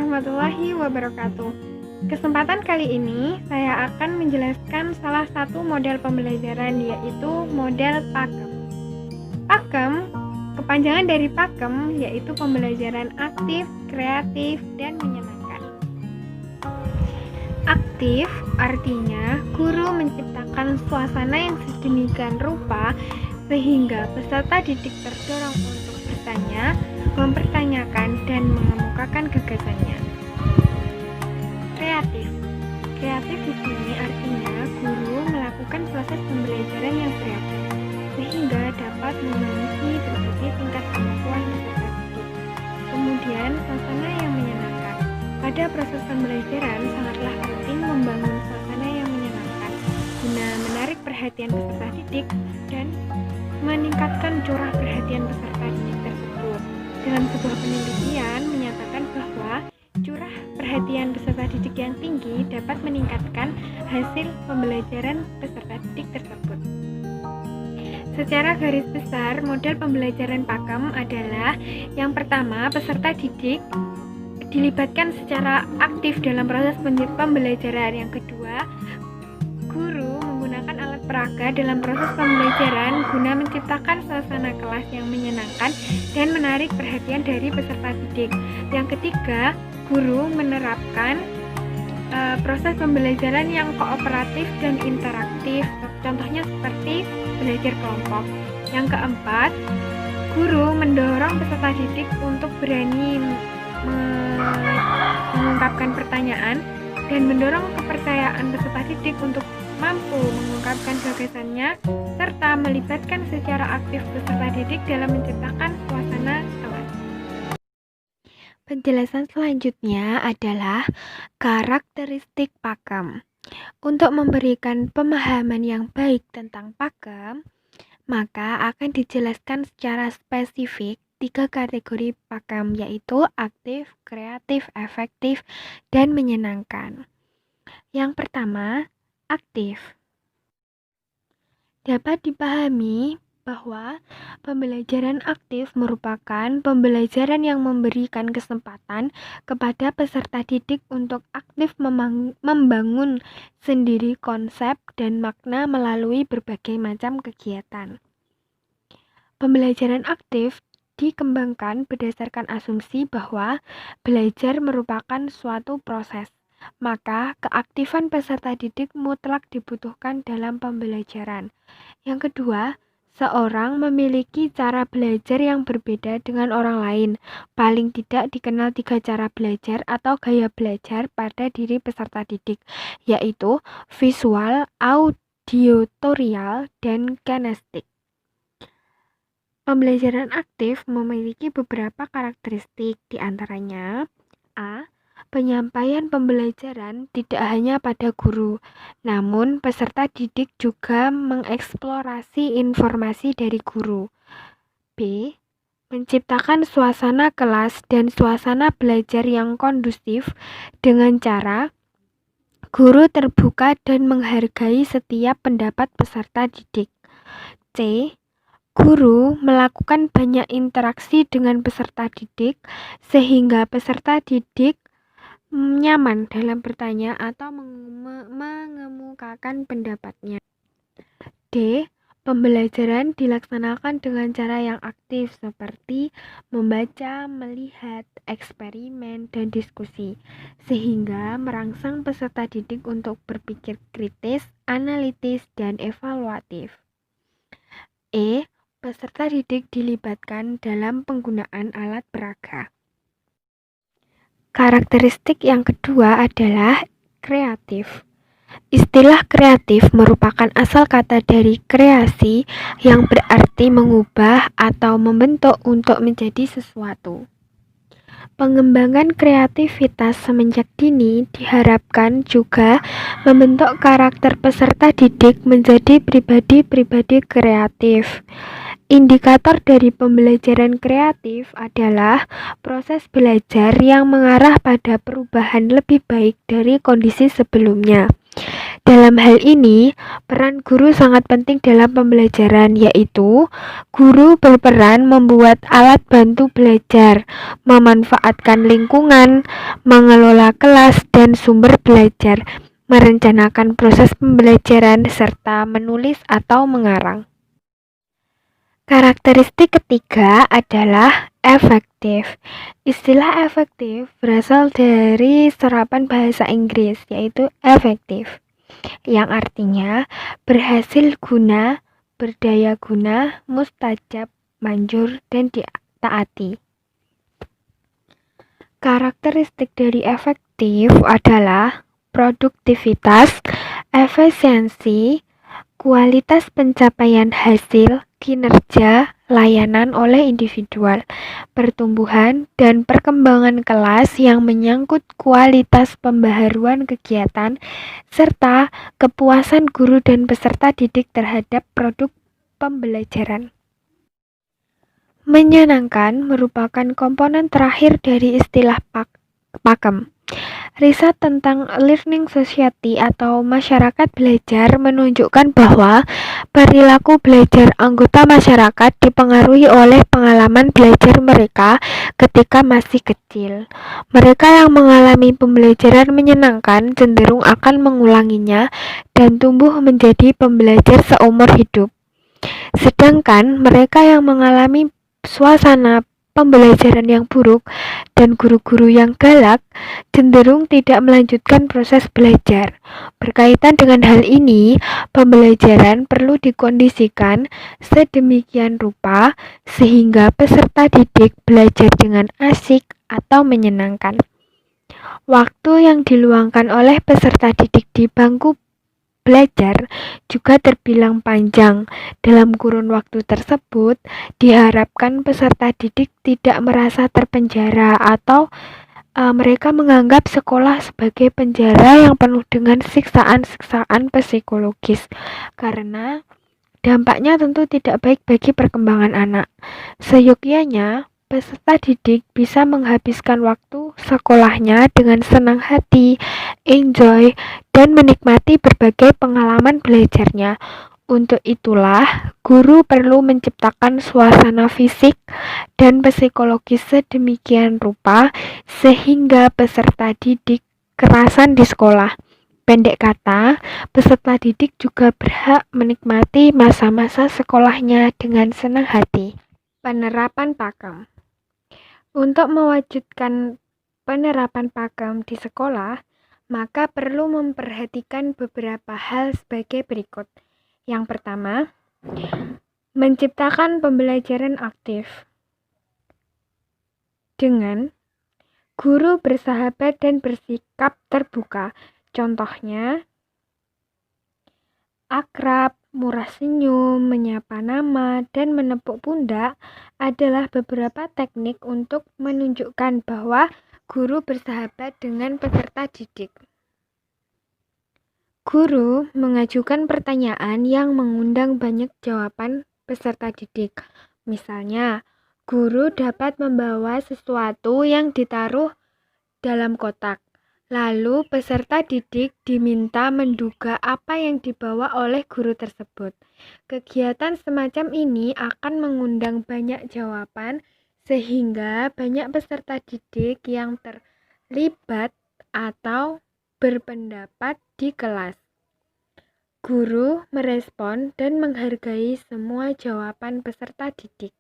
warahmatullahi wabarakatuh. Kesempatan kali ini saya akan menjelaskan salah satu model pembelajaran, yaitu model PAKEM. PAKEM, kepanjangan dari PAKEM yaitu pembelajaran aktif, kreatif, dan menyenangkan. Aktif artinya guru menciptakan suasana yang sedemikian rupa sehingga peserta didik terdorong untuk bertanya, mempertanyakan, dan mengemukakan gagasannya. Kreatif. Kreatif di sini artinya guru melakukan proses pembelajaran yang kreatif sehingga dapat memenuhi berbagai tingkat kemampuan peserta didik. Kemudian, suasana yang menyenangkan. Pada proses pembelajaran sangatlah penting membangun suasana yang menyenangkan guna menarik perhatian peserta didik dan meningkatkan curah perhatian peserta didik tersebut. Dalam sebuah penelitian menyatakan bahwa curah perhatian peserta didik yang tinggi dapat meningkatkan hasil pembelajaran peserta didik tersebut. Secara garis besar, model pembelajaran PAKEM adalah yang pertama, peserta didik dilibatkan secara aktif dalam proses pembelajaran. Yang kedua, guru menggunakan alat peraga dalam proses pembelajaran guna menciptakan suasana kelas yang menyenangkan dan menarik perhatian dari peserta didik. Yang ketiga, guru menerapkan proses pembelajaran yang kooperatif dan interaktif, contohnya seperti belajar kelompok. Yang keempat, guru mendorong peserta didik untuk berani mengungkapkan pertanyaan dan mendorong kepercayaan peserta didik untuk mampu mengungkapkan gagasannya serta melibatkan secara aktif peserta didik dalam menciptakan suasana kelas. Penjelasan selanjutnya adalah karakteristik PAKEM. Untuk memberikan pemahaman yang baik tentang PAKEM, maka akan dijelaskan secara spesifik 3 kategori PAKEM, yaitu aktif, kreatif, efektif, dan menyenangkan. Yang pertama, aktif. Dapat dipahami bahwa pembelajaran aktif merupakan pembelajaran yang memberikan kesempatan kepada peserta didik untuk aktif membangun sendiri konsep dan makna melalui berbagai macam kegiatan. Pembelajaran aktif dikembangkan berdasarkan asumsi bahwa belajar merupakan suatu proses, maka keaktifan peserta didik mutlak dibutuhkan dalam pembelajaran. Yang kedua, seorang memiliki cara belajar yang berbeda dengan orang lain. Paling tidak dikenal 3 cara belajar atau gaya belajar pada diri peserta didik, yaitu visual, auditorial, dan kinestik. Pembelajaran aktif memiliki beberapa karakteristik, diantaranya A. Penyampaian pembelajaran tidak hanya pada guru, namun peserta didik juga mengeksplorasi informasi dari guru. B. Menciptakan suasana kelas dan suasana belajar yang kondusif dengan cara guru terbuka dan menghargai setiap pendapat peserta didik. C. Guru melakukan banyak interaksi dengan peserta didik sehingga peserta didik nyaman dalam bertanya atau mengemukakan pendapatnya. D. Pembelajaran dilaksanakan dengan cara yang aktif seperti membaca, melihat, eksperimen, dan diskusi, sehingga merangsang peserta didik untuk berpikir kritis, analitis, dan evaluatif. E. Peserta didik dilibatkan dalam penggunaan alat peraga. Karakteristik yang kedua adalah kreatif. Istilah kreatif merupakan asal kata dari kreasi yang berarti mengubah atau membentuk untuk menjadi sesuatu. Pengembangan kreativitas semenjak dini diharapkan juga membentuk karakter peserta didik menjadi pribadi-pribadi kreatif. Indikator dari pembelajaran kreatif adalah proses belajar yang mengarah pada perubahan lebih baik dari kondisi sebelumnya. Dalam hal ini, peran guru sangat penting dalam pembelajaran, yaitu guru berperan membuat alat bantu belajar, memanfaatkan lingkungan, mengelola kelas dan sumber belajar, merencanakan proses pembelajaran, serta menulis atau mengarang. Karakteristik ketiga adalah efektif. Istilah efektif berasal dari serapan bahasa Inggris, yaitu efektif, yang artinya berhasil guna, berdaya guna, mustajab, manjur, dan ditaati. Karakteristik dari efektif adalah produktivitas, efisiensi, kualitas pencapaian hasil, kinerja, layanan oleh individual, pertumbuhan, dan perkembangan kelas yang menyangkut kualitas pembaharuan kegiatan, serta kepuasan guru dan peserta didik terhadap produk pembelajaran. Menyenangkan merupakan komponen terakhir dari istilah pakem. Riset tentang learning society atau masyarakat belajar menunjukkan bahwa perilaku belajar anggota masyarakat dipengaruhi oleh pengalaman belajar mereka ketika masih kecil. Mereka yang mengalami pembelajaran menyenangkan cenderung akan mengulanginya dan tumbuh menjadi pembelajar seumur hidup. Sedangkan mereka yang mengalami suasana pembelajaran yang buruk dan guru-guru yang galak cenderung tidak melanjutkan proses belajar. Berkaitan dengan hal ini, pembelajaran perlu dikondisikan sedemikian rupa sehingga peserta didik belajar dengan asik atau menyenangkan. Waktu yang diluangkan oleh peserta didik di bangku belajar juga terbilang panjang. Dalam kurun waktu tersebut, diharapkan peserta didik tidak merasa terpenjara atau mereka menganggap sekolah sebagai penjara yang penuh dengan siksaan-siksaan psikologis, karena dampaknya tentu tidak baik bagi perkembangan anak. Seyogyanya, peserta didik bisa menghabiskan waktu sekolahnya dengan senang hati, enjoy, dan menikmati berbagai pengalaman belajarnya. Untuk itulah, guru perlu menciptakan suasana fisik dan psikologis sedemikian rupa sehingga peserta didik kerasan di sekolah. Pendek kata, peserta didik juga berhak menikmati masa-masa sekolahnya dengan senang hati. Penerapan pakem. Untuk mewujudkan penerapan pakem di sekolah, maka perlu memperhatikan beberapa hal sebagai berikut. Yang pertama, menciptakan pembelajaran aktif dengan guru bersahabat dan bersikap terbuka. Contohnya, akrab, murah senyum, menyapa nama, dan menepuk pundak adalah beberapa teknik untuk menunjukkan bahwa guru bersahabat dengan peserta didik. Guru mengajukan pertanyaan yang mengundang banyak jawaban peserta didik. Misalnya, guru dapat membawa sesuatu yang ditaruh dalam kotak. Lalu peserta didik diminta menduga apa yang dibawa oleh guru tersebut. Kegiatan semacam ini akan mengundang banyak jawaban sehingga banyak peserta didik yang terlibat atau berpendapat di kelas. Guru merespon dan menghargai semua jawaban peserta didik.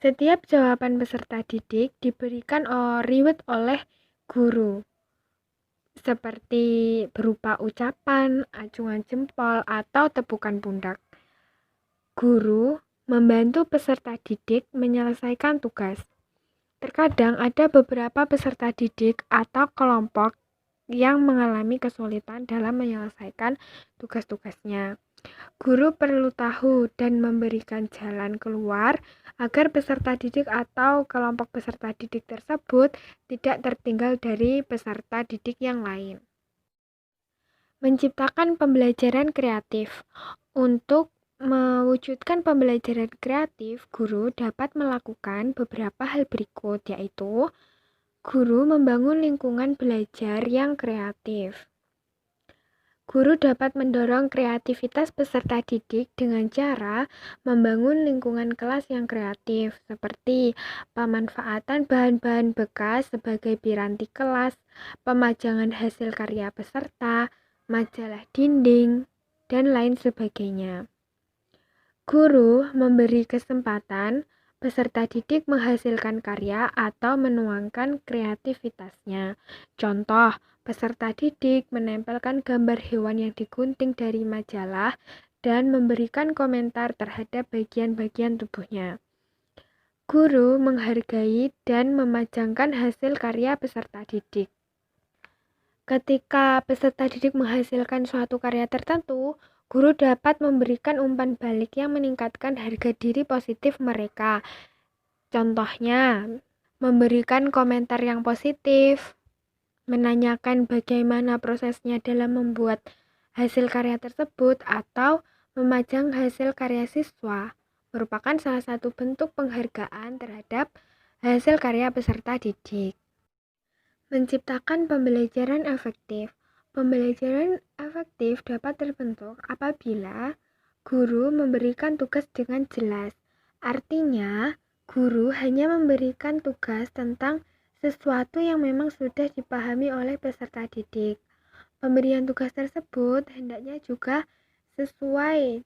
Setiap jawaban peserta didik diberikan reward oleh guru, seperti berupa ucapan, acungan jempol, atau tepukan pundak. Guru membantu peserta didik menyelesaikan tugas. Terkadang ada beberapa peserta didik atau kelompok yang mengalami kesulitan dalam menyelesaikan tugas-tugasnya. Guru perlu tahu dan memberikan jalan keluar agar peserta didik atau kelompok peserta didik tersebut tidak tertinggal dari peserta didik yang lain. Menciptakan pembelajaran kreatif. Untuk mewujudkan pembelajaran kreatif, guru dapat melakukan beberapa hal berikut, yaitu guru membangun lingkungan belajar yang kreatif. Guru dapat mendorong kreativitas peserta didik dengan cara membangun lingkungan kelas yang kreatif, seperti pemanfaatan bahan-bahan bekas sebagai piranti kelas, pemajangan hasil karya peserta, majalah dinding, dan lain sebagainya. Guru memberi kesempatan peserta didik menghasilkan karya atau menuangkan kreativitasnya. Contoh, peserta didik menempelkan gambar hewan yang digunting dari majalah dan memberikan komentar terhadap bagian-bagian tubuhnya. Guru menghargai dan memajangkan hasil karya peserta didik. Ketika peserta didik menghasilkan suatu karya tertentu, guru dapat memberikan umpan balik yang meningkatkan harga diri positif mereka. Contohnya, memberikan komentar yang positif, menanyakan bagaimana prosesnya dalam membuat hasil karya tersebut, atau memajang hasil karya siswa, merupakan salah satu bentuk penghargaan terhadap hasil karya peserta didik. Menciptakan pembelajaran efektif. Pembelajaran efektif dapat terbentuk apabila guru memberikan tugas dengan jelas. Artinya, guru hanya memberikan tugas tentang sesuatu yang memang sudah dipahami oleh peserta didik. Pemberian tugas tersebut hendaknya juga sesuai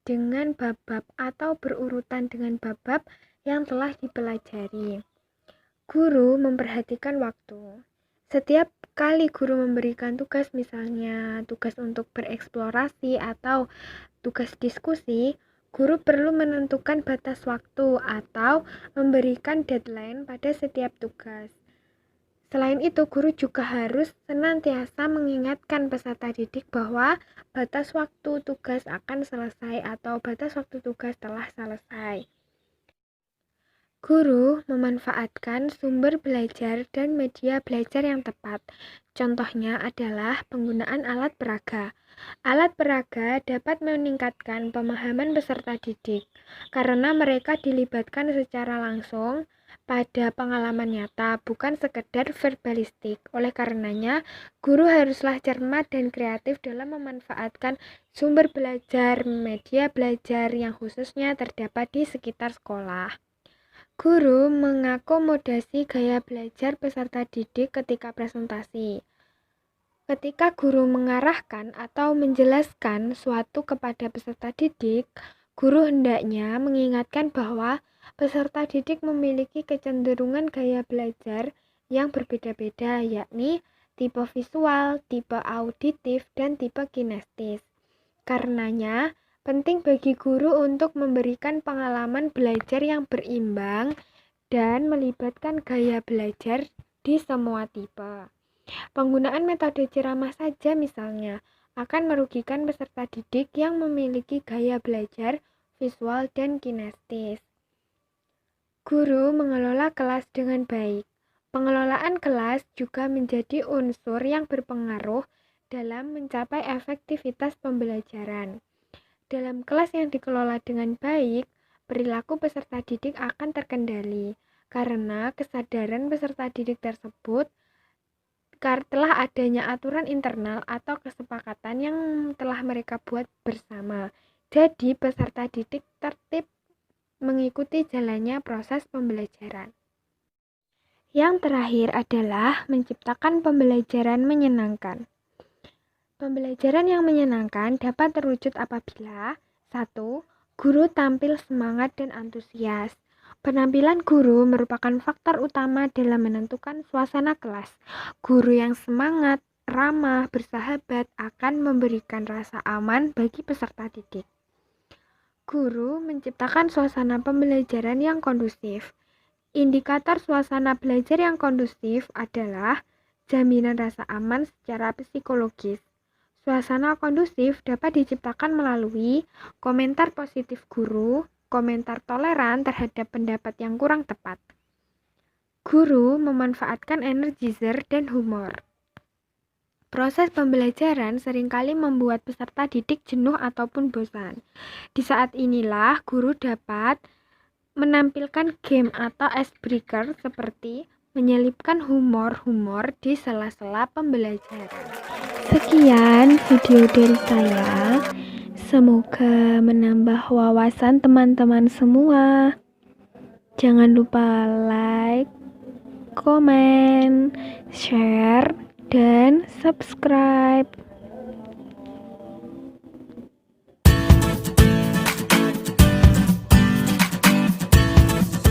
dengan bab-bab atau berurutan dengan bab-bab yang telah dipelajari. Guru memperhatikan waktu. Setiap kali guru memberikan tugas, misalnya tugas untuk bereksplorasi atau tugas diskusi, guru perlu menentukan batas waktu atau memberikan deadline pada setiap tugas. Selain itu, guru juga harus senantiasa mengingatkan peserta didik bahwa batas waktu tugas akan selesai atau batas waktu tugas telah selesai. Guru memanfaatkan sumber belajar dan media belajar yang tepat. Contohnya adalah penggunaan alat peraga. Alat peraga dapat meningkatkan pemahaman peserta didik karena mereka dilibatkan secara langsung pada pengalaman nyata, bukan sekedar verbalistik. Oleh karenanya, guru haruslah cermat dan kreatif dalam memanfaatkan sumber belajar, media belajar yang khususnya terdapat di sekitar sekolah. Guru mengakomodasi gaya belajar peserta didik ketika presentasi. Ketika guru mengarahkan atau menjelaskan suatu kepada peserta didik, guru hendaknya mengingatkan bahwa peserta didik memiliki kecenderungan gaya belajar yang berbeda-beda, yakni tipe visual, tipe auditif, dan tipe kinestis. Karenanya, penting bagi guru untuk memberikan pengalaman belajar yang berimbang dan melibatkan gaya belajar di semua tipe. Penggunaan metode ceramah saja misalnya akan merugikan peserta didik yang memiliki gaya belajar visual dan kinestis. Guru mengelola kelas dengan baik. Pengelolaan kelas juga menjadi unsur yang berpengaruh dalam mencapai efektivitas pembelajaran. Dalam kelas yang dikelola dengan baik, perilaku peserta didik akan terkendali karena kesadaran peserta didik tersebut telah adanya aturan internal atau kesepakatan yang telah mereka buat bersama. Jadi, peserta didik tertib mengikuti jalannya proses pembelajaran. Yang terakhir adalah menciptakan pembelajaran menyenangkan. Pembelajaran yang menyenangkan dapat terwujud apabila 1. Guru tampil semangat dan antusias. Penampilan guru merupakan faktor utama dalam menentukan suasana kelas. Guru yang semangat, ramah, bersahabat akan memberikan rasa aman bagi peserta didik. Guru menciptakan suasana pembelajaran yang kondusif. Indikator suasana belajar yang kondusif adalah jaminan rasa aman secara psikologis. Suasana kondusif dapat diciptakan melalui komentar positif guru, komentar toleran terhadap pendapat yang kurang tepat. Guru memanfaatkan energizer dan humor. Proses pembelajaran seringkali membuat peserta didik jenuh ataupun bosan. Di saat inilah guru dapat menampilkan game atau icebreaker seperti menyelipkan humor di sela-sela pembelajaran. Sekian video dari saya. Semoga menambah wawasan teman-teman semua. Jangan lupa like, komen, share, dan subscribe.